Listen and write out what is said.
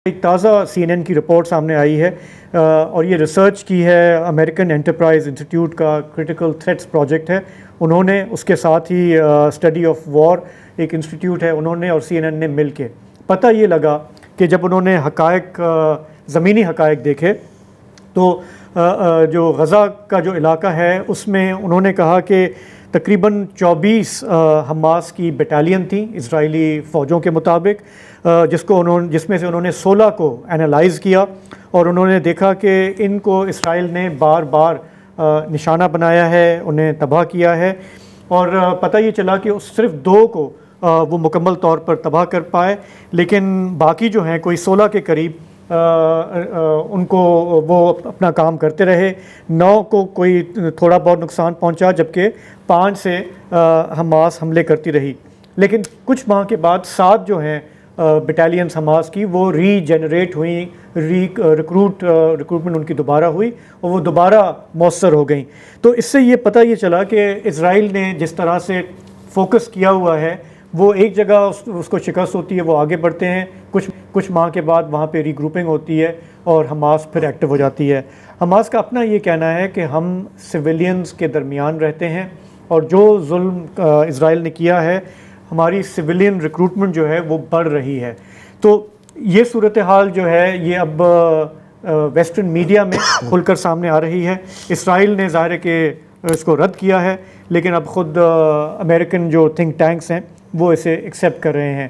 एक ताज़ा CNN की रिपोर्ट सामने आई है और ये रिसर्च की है अमेरिकन एंटरप्राइज इंस्टीट्यूट का क्रिटिकल थ्रेट्स प्रोजेक्ट है। उन्होंने उसके साथ ही स्टडी ऑफ वॉर एक इंस्टीट्यूट है, उन्होंने और CNN ने मिल के पता ये लगा कि जब उन्होंने हकायक ज़मीनी हकायक देखे तो जो गज़ा का जो इलाका है उसमें उन्होंने कहा कि तकरीबन 24 हमास की बटालियन थी इजरायली फ़ौजों के मुताबिक, जिसमें से उन्होंने 16 को एनालाइज़ किया और उन्होंने देखा कि इनको इसराइल ने बार बार निशाना बनाया है, उन्हें तबाह किया है और पता ये चला कि सिर्फ 2 को वो मुकम्मल तौर पर तबाह कर पाए, लेकिन बाकी जो हैं कोई 16 के करीब उनको वो अपना काम करते रहे। 9 को कोई थोड़ा बहुत नुकसान पहुंचा, जबकि 5 से हमास हमले करती रही। लेकिन कुछ माह के बाद 7 जो हैं बटालियंस हमास की वो रीजनरेट हुई, रिक्रूटमेंट उनकी दोबारा हुई और वो दोबारा मौसर हो गई। तो इससे ये पता ये चला कि इज़राइल ने जिस तरह से फोकस किया हुआ है वो एक जगह उसको शिकस्त होती है, वो आगे बढ़ते हैं, कुछ माह के बाद वहाँ पे रीग्रुपिंग होती है और हमास फिर एक्टिव हो जाती है। हमास का अपना ये कहना है कि हम सिविलियंस के दरमियान रहते हैं और जो जुल्म इज़राइल ने किया है, हमारी सिविलियन रिक्रूटमेंट जो है वो बढ़ रही है। तो ये सूरत हाल जो है ये अब वेस्टर्न मीडिया में खुलकर सामने आ रही है। इसराइल ने ज़ाहिर है कि इसको रद्द किया है, लेकिन अब ख़ुद अमेरिकन जो थिंक टैंक्स हैं वो इसे एक्सेप्ट कर रहे हैं।